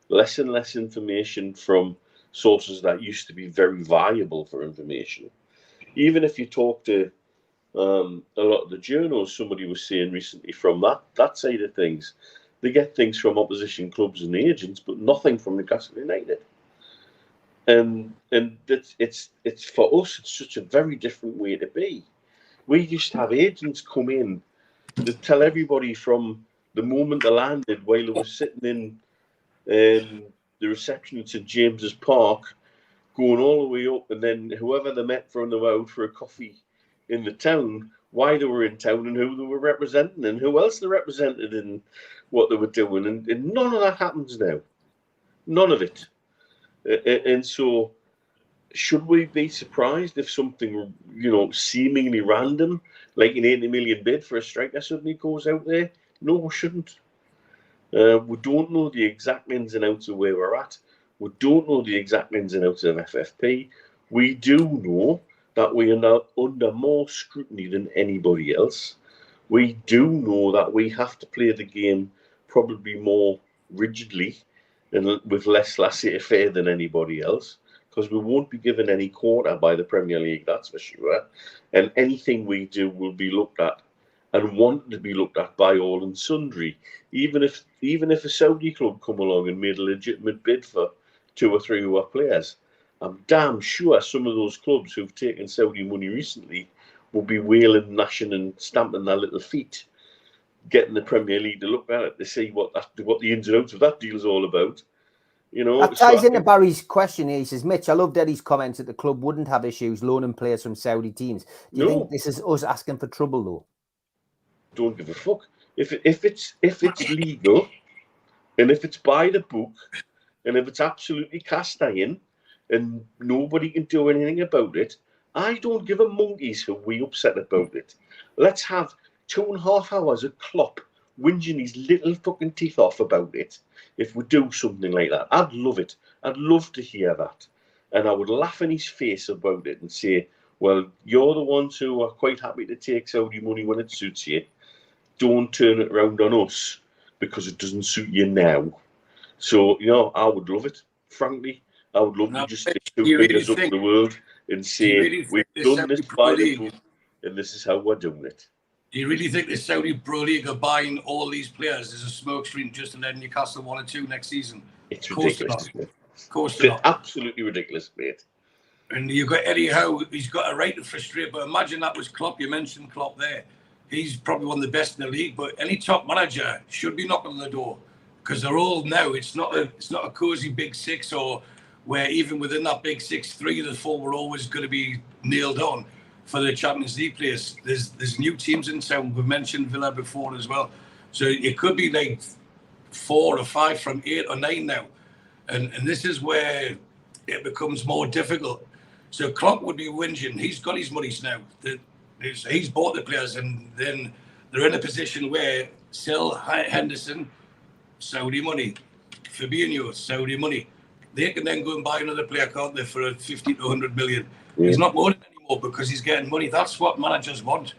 less and less information from sources that used to be very valuable for information. Even if you talk to a lot of the journals, somebody was saying recently from that side of things, they get things from opposition clubs and agents, but nothing from Newcastle United. And it's for us, it's such a very different way to be. We used to have agents come in to tell everybody from the moment they landed while they were sitting in the reception at St James's Park, going all the way up, and then whoever they met from the out for a coffee in the town, why they were in town and who they were representing and who else they represented and what they were doing. And none of that happens now. None of it. And so should we be surprised if something, seemingly random, like an 80 million bid for a striker suddenly goes out there? No, we shouldn't. We don't know the exact ins and outs of where we're at. We don't know the exact ins and outs of FFP. We do know that we are under more scrutiny than anybody else. We do know that we have to play the game probably more rigidly and with less laissez-faire than anybody else, because we won't be given any quarter by the Premier League, that's for sure. And anything we do will be looked at and wanted to be looked at by all and sundry. Even if a Saudi club come along and made a legitimate bid for 2 or 3 of our players, I'm damn sure some of those clubs who've taken Saudi money recently will be wailing, gnashing and stamping their little feet, getting the Premier League to look at it to see what the ins and outs of that deal is all about. That ties into Barry's question here. He says, Mitch, I loved Eddie's comments that the club wouldn't have issues loaning players from Saudi teams. Do you think this is us asking for trouble, though? Don't give a fuck. If it's legal and if it's by the book and if it's absolutely cast iron and nobody can do anything about it, I don't give a monkey's who we upset about it. Let's have 2.5 hours of Klopp whinging his little fucking teeth off about it if we do something like that. I'd love it. I'd love to hear that. And I would laugh in his face about it and say, well, you're the ones who are quite happy to take Saudi money when it suits you. Don't turn it around on us because it doesn't suit you now. So, I would love it, frankly. I would love to just stick 2 fingers up in the world and say, we've done this by the book and this is how we're doing it. Do you really think the Saudi Pro League are buying all these players as a smokescreen just to let Newcastle 1 or 2 next season? It's ridiculous. Of course not. Absolutely ridiculous, mate. And you've got Eddie Howe, he's got a right to frustrate, but imagine that was Klopp. You mentioned Klopp there. He's probably one of the best in the league, but any top manager should be knocking on the door because they're all now. It's not a cozy big 6 or where even within that big 6, 3 of the 4 were always going to be nailed on for the Champions League players. There's new teams in town. We've mentioned Villa before as well. So it could be like 4 or 5 from 8 or 9 now. And this is where it becomes more difficult. So Klopp would be whinging. He's got his monies now. He's bought the players, and then they're in a position where Sil, Henderson, Saudi money, Fabinho, Saudi money. They can then go and buy another player, can't they, for 50 to 100 million. Yeah. He's not moaning anymore because he's getting money. That's what managers want.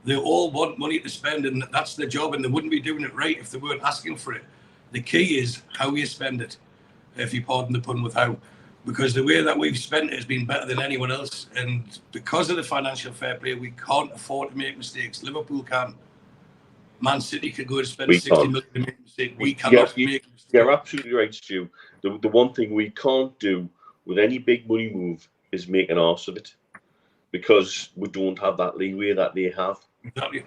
They all want money to spend, and that's their job, and they wouldn't be doing it right if they weren't asking for it. The key is how you spend it, if you pardon the pun with how, because the way that we've spent it has been better than anyone else, and because of the financial fair play, we can't afford to make mistakes. Liverpool can. Man City could go and spend 60 million and make a mistake. We cannot make a mistake. You're absolutely right, Stu. The one thing we can't do with any big money move is make an arse of it, because we don't have that leeway that they have. Exactly.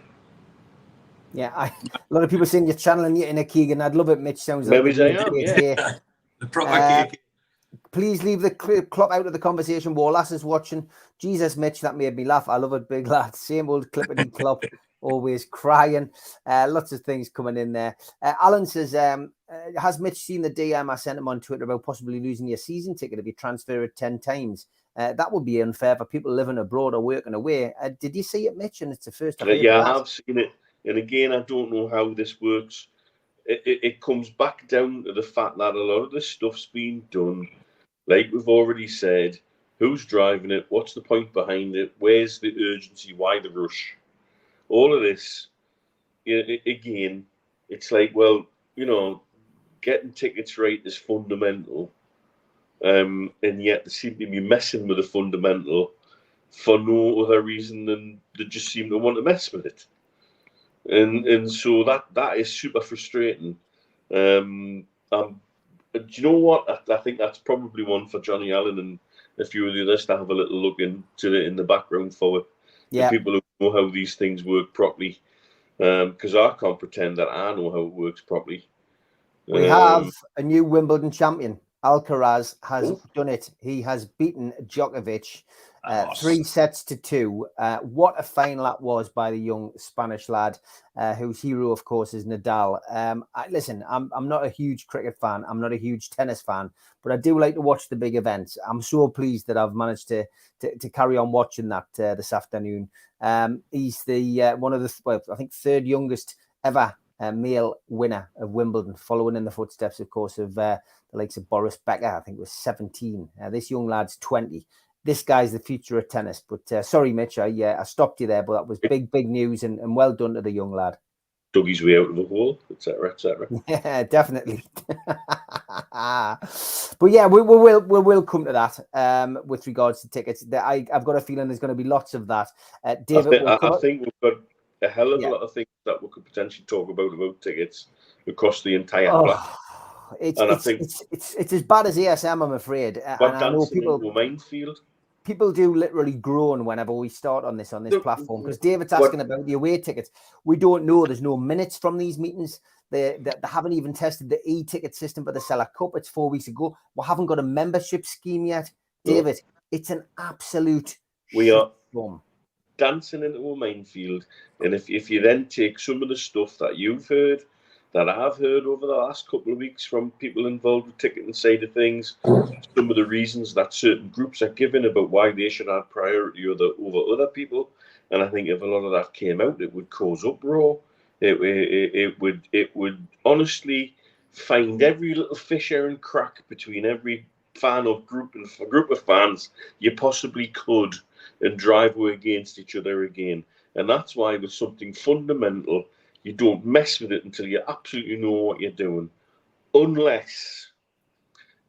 Yeah, a lot of people saying you're channeling your inner Keegan. I'd love it. Mitch sounds like maybe I am. Yeah. The proper Please leave the Klopp out of the conversation. Wallace is watching. Jesus, Mitch, that made me laugh. I love it, big lad. Same old Clippity Klopp, always crying. Lots of things coming in there. Alan says, has Mitch seen the DM I sent him on Twitter about possibly losing your season ticket if you transfer it 10 times? That would be unfair for people living abroad or working away. Did you see it, Mitch? And it's the first time. Yeah, I have seen it. And again, I don't know how this works. It comes back down to the fact that a lot of this stuff's been done. Like we've already said, who's driving it? What's the point behind it? Where's the urgency? Why the rush? All of this, again, it's like, well, getting tickets right is fundamental. And yet they seem to be messing with the fundamental for no other reason than they just seem to want to mess with it. And so that is super frustrating. Do you know what? I think that's probably one for Johnny Allen and a few of the others to have a little look into it in the background for it. Yeah. People who know how these things work properly. Because I can't pretend that I know how it works properly. We have a new Wimbledon champion. Alcaraz has done it. He has beaten Djokovic 3-2. What a final that was by the young Spanish lad, whose hero, of course, is Nadal. Listen, I'm not a huge cricket fan. I'm not a huge tennis fan, but I do like to watch the big events. I'm so pleased that I've managed to carry on watching that this afternoon. He's the one of the, I think, third youngest ever male winner of Wimbledon, following in the footsteps, of course, of the likes of Boris Becker. I think it was 17. This young lad's 20. This guy's the future of tennis. But sorry, Mitch, I stopped you there, but that was big news, and well done to the young lad. Dug his way out of the hole, etc., etc. Yeah, definitely. But yeah, we will come to that with regards to tickets. I've got a feeling there's going to be lots of that. David, I think we've got a hell of a lot of things that we could potentially talk about tickets across the entire block. It's as bad as ASM, I'm afraid. But I know people into a minefield. People do literally groan whenever we start on this platform, because David's asking about the away tickets. We don't know. There's no minutes from these meetings. They haven't even tested the e-ticket system for the Seller Cup. It's 4 weeks ago. We haven't got a membership scheme yet. David, it's an absolute bomb. Dancing into a minefield. And if you then take some of the stuff that you've heard, that I've heard over the last couple of weeks from people involved with ticketing side of things, some of the reasons that certain groups are given about why they should have priority over other people, and I think if a lot of that came out, it would cause uproar. It would honestly find every little fissure and crack between every fan or group of fans you possibly could, and drive away against each other again. And that's why with something fundamental, you don't mess with it until you absolutely know what you're doing, unless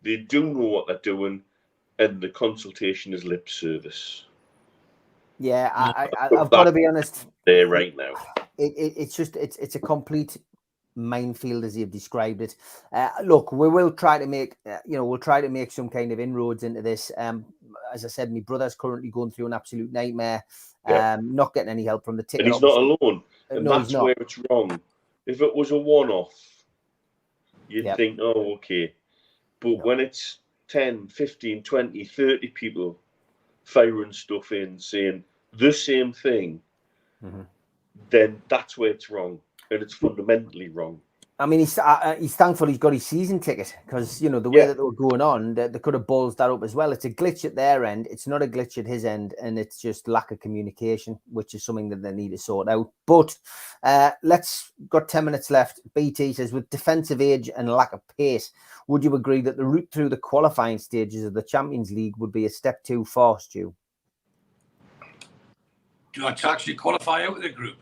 they do know what they're doing and the consultation is lip service. Yeah, I've got to be honest. There right now. It's a complete minefield as you've described it. Look, we will try to make some kind of inroads into this. As I said, my brother's currently going through an absolute nightmare. Not getting any help from the ticket. And he's not alone. And that's where it's wrong. If it was a one-off, you'd think, oh, okay. But when it's 10, 15, 20, 30 people firing stuff in, saying the same thing, then that's where it's wrong. And it's fundamentally wrong. I mean, he's thankful he's got his season ticket because, you know, the way that they were going on, they could have ballsed that up as well. It's a glitch at their end. It's not a glitch at his end. And it's just lack of communication, which is something that they need to sort out. But got 10 minutes left. BT says, with defensive age and lack of pace, would you agree that the route through the qualifying stages of the Champions League would be a step too far, Stu? Do I actually qualify out of the group?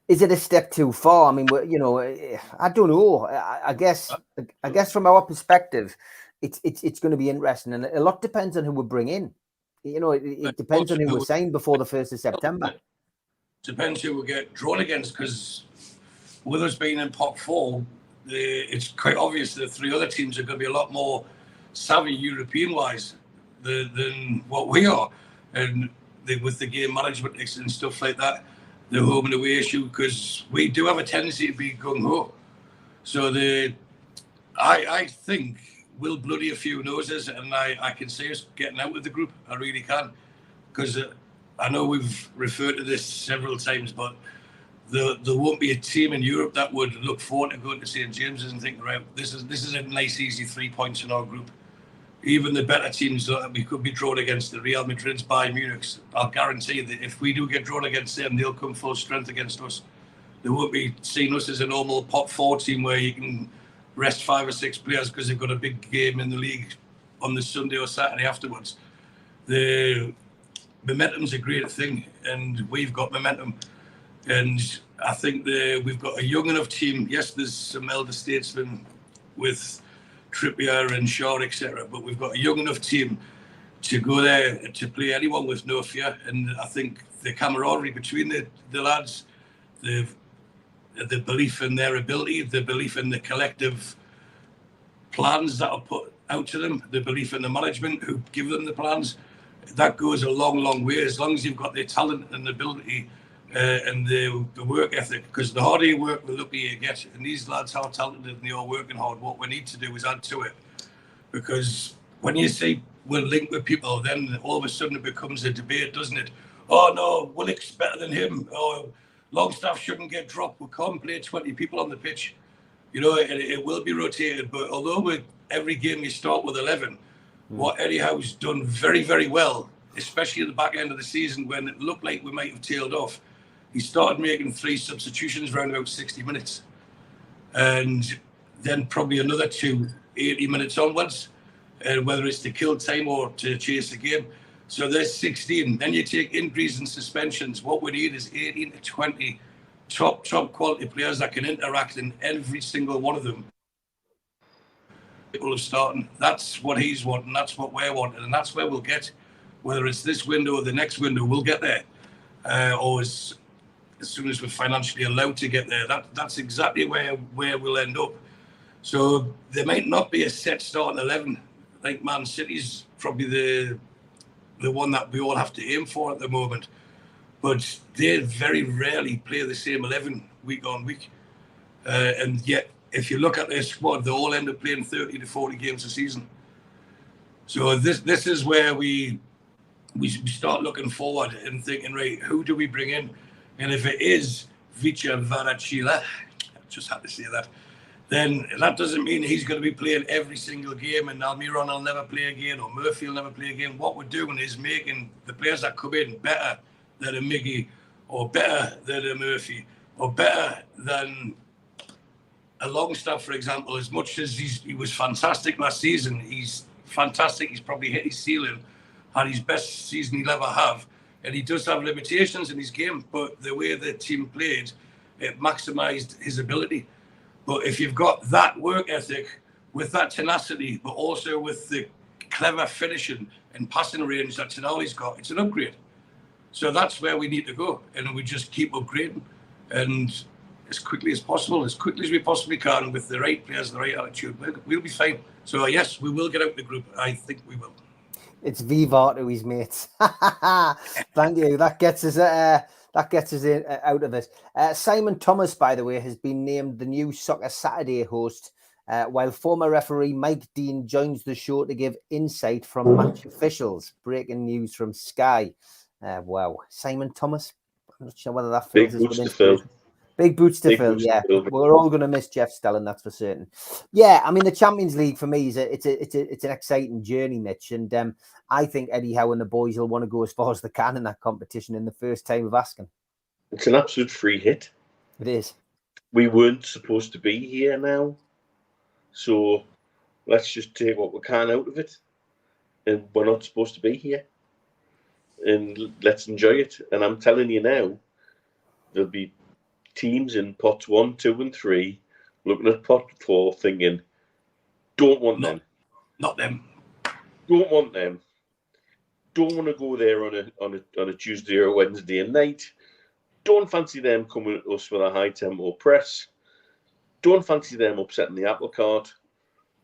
Is it a step too far? I mean, you know, I don't know. I guess from our perspective, it's going to be interesting, and a lot depends on who we bring in. You know, it depends on who we sign before the 1st of September. Depends who we get drawn against, because with us being in pot 4, it's quite obvious that 3 other teams are going to be a lot more savvy European-wise than what we are, and with the game management and stuff like that. The home and away issue, because we do have a tendency to be gung-ho. So I think we'll bloody a few noses, and I can see us getting out of the group. I really can, because I know we've referred to this several times, but there won't be a team in Europe that would look forward to going to St. James's and think, right, this is a nice, easy 3 points in our group. Even the better teams that we could be drawn against, the Real Madrids, Bayern Munich's, I'll guarantee that if we do get drawn against them, they'll come full strength against us. They won't be seeing us as a normal pot 4 team where you can rest 5 or 6 players because they've got a big game in the league on the Sunday or Saturday afterwards. The momentum's a great thing, and we've got momentum. And I think we've got a young enough team. Yes, there's some elder statesmen with Trippier and Shaw, etc. But we've got a young enough team to go there to play anyone with no fear. And I think the camaraderie between the lads, the belief in their ability, the belief in the collective plans that are put out to them, the belief in the management who give them the plans, that goes a long, long way. As long as you've got the talent and the ability and the work ethic, because the harder you work, the luckier you get. And these lads are talented and they are working hard. What we need to do is add to it, because when you say we're linked with people, then all of a sudden it becomes a debate, doesn't it? Oh no, Willick's better than him. Oh, Longstaff shouldn't get dropped. We can't play 20 people on the pitch. You know, it will be rotated. But although every game you start with 11, what Eddie Howe's done very, very well, especially at the back end of the season when it looked like we might have tailed off, he started making 3 substitutions around about 60 minutes. And then probably another 2, 80 minutes onwards, whether it's to kill time or to chase the game. So there's 16. Then you take injuries and suspensions. What we need is 18 to 20 top quality players that can interact in every single one of them. People are starting. That's what he's wanting. That's what we're wanting. And that's where we'll get. Whether it's this window or the next window, we'll get there. Or as soon as we're financially allowed to get there. That's exactly where we'll end up. So there might not be a set starting 11. I think Man City's probably the one that we all have to aim for at the moment. But they very rarely play the same 11 week on week. And yet, if you look at their squad, they all end up playing 30 to 40 games a season. So this is where we start looking forward and thinking, right, who do we bring in? And if it is Vicha Varachila, I just had to say that, then that doesn't mean he's going to be playing every single game and Almiron will never play again or Murphy will never play again. What we're doing is making the players that come in better than a Miggy or better than a Murphy or better than a Longstaff, for example. As much as he was fantastic last season, he's fantastic. He's probably hit his ceiling, had his best season he'll ever have. And he does have limitations in his game, but the way the team played, it maximised his ability. But if you've got that work ethic with that tenacity, but also with the clever finishing and passing range that Tonali's got, it's an upgrade. So that's where we need to go. And we just keep upgrading. And as quickly as possible, as quickly as we possibly can, with the right players, the right attitude, we'll be fine. So yes, we will get out the group. I think we will. It's Vivar to his mates. Thank you. That gets us out of it. Simon Thomas, by the way, has been named the new Soccer Saturday host, while former referee Mike Dean joins the show to give insight from match officials. Breaking news from Sky. Wow. Simon Thomas. I'm not sure whether that big boots to fill. Big boots to Big fill, boots to yeah. fill. We're all going to miss Jeff Stelling, that's for certain. Yeah, I mean, the Champions League for me is it's an exciting journey, Mitch, and I think Eddie Howe and the boys will want to go as far as they can in that competition in the first time of asking. It's an absolute free hit. It is. We weren't supposed to be here now, so let's just take what we can out of it, and we're not supposed to be here, and let's enjoy it. And I'm telling you now, there'll be teams in pots 1, 2, and 3 looking at pot 4 thinking, don't want them. Not them. Don't want them. Don't want to go there on a Tuesday or a Wednesday night. Don't fancy them coming at us with a high tempo press. Don't fancy them upsetting the apple cart.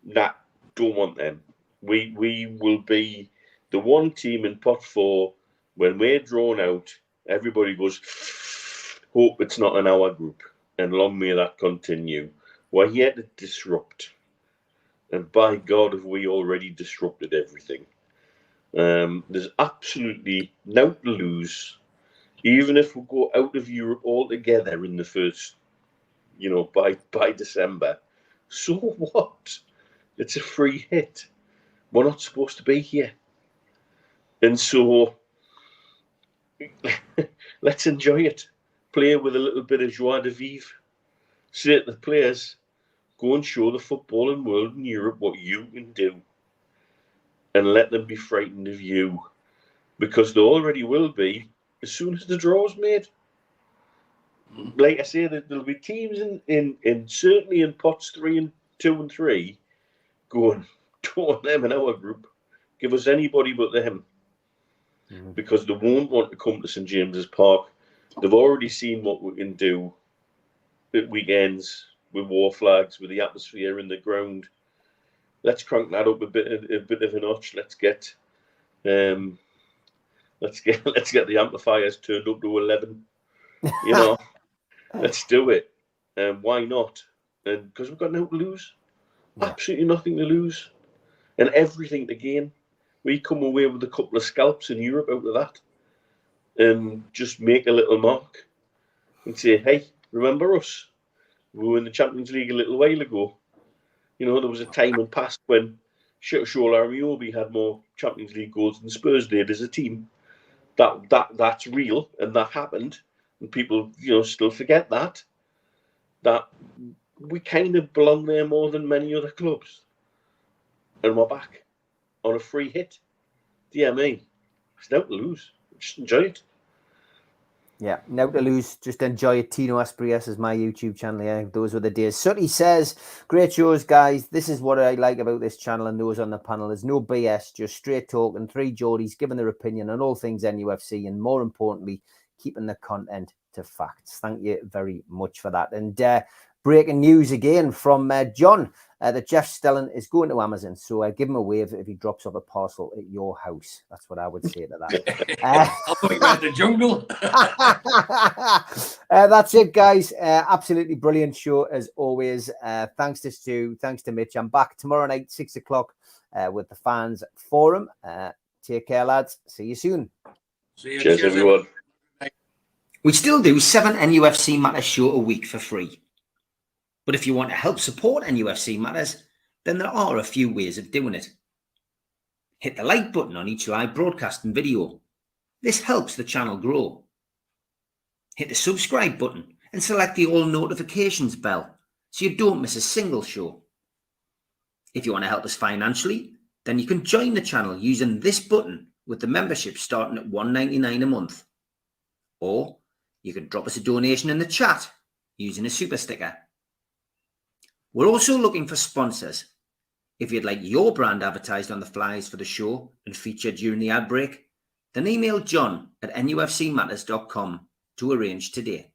Nah, don't want them. We will be the one team in pot 4 when we're drawn out. Everybody goes, hope it's not in our group, and long may that continue. We're here to disrupt, and by God, have we already disrupted everything. There's absolutely no to lose, even if we go out of Europe altogether in the first, by December. So what? It's a free hit. We're not supposed to be here, and so let's enjoy it. Play with a little bit of joie de vivre. Say to the players, go and show the footballing world in Europe what you can do. And let them be frightened of you. Because they already will be as soon as the draw's made. Like I say, there'll be teams in certainly in pots 2 and 3 going, don't want them in our group. Give us anybody but them. Because they won't want to come to St James's Park. They've already seen what we can do at weekends with war flags, with the atmosphere in the ground. Let's crank that up a bit of a notch. Let's get the amplifiers turned up to 11. Let's do it. Why not? And because we've got nothing to lose, absolutely nothing to lose, and everything to gain. We come away with a couple of scalps in Europe out of that, and just make a little mark and say, hey, remember us? We were in the Champions League a little while ago. There was a time and past when Shola Armiobi had more Champions League goals than Spurs did as a team. That's real, and that happened. And people, still forget that we kind of belong there more than many other clubs. And we're back on a free hit. Dear me, it's no to lose. Just enjoy it. Yeah, no to lose. Just enjoy it. Tino Asprias is my YouTube channel. Yeah, those were the days. Sutty says, great shows, guys. This is what I like about this channel and those on the panel. There's no BS, just straight talk and 3 Geordies giving their opinion on all things NUFC and more importantly, keeping the content to facts. Thank you very much for that. And breaking news again from John that Jeff Stelling is going to Amazon. So give him a wave if he drops off a parcel at your house. That's what I would say to that. I thought you were in the jungle. That's it, guys. Absolutely brilliant show as always. Thanks to Stu. Thanks to Mitch. I'm back tomorrow night, 6 o'clock with the fans forum. Take care, lads. See you soon. See you. Cheers, everyone. We still do 7 NUFC Matters show a week for free. But if you want to help support NUFC Matters, then there are a few ways of doing it. Hit the like button on each live broadcast and video. This helps the channel grow. Hit the subscribe button and select the all notifications bell so you don't miss a single show. If you want to help us financially, then you can join the channel using this button with the membership starting at $1.99 a month. Or you can drop us a donation in the chat using a super sticker. We're also looking for sponsors. If you'd like your brand advertised on the flyers for the show and featured during the ad break, then email john@nufcmatters.com to arrange today.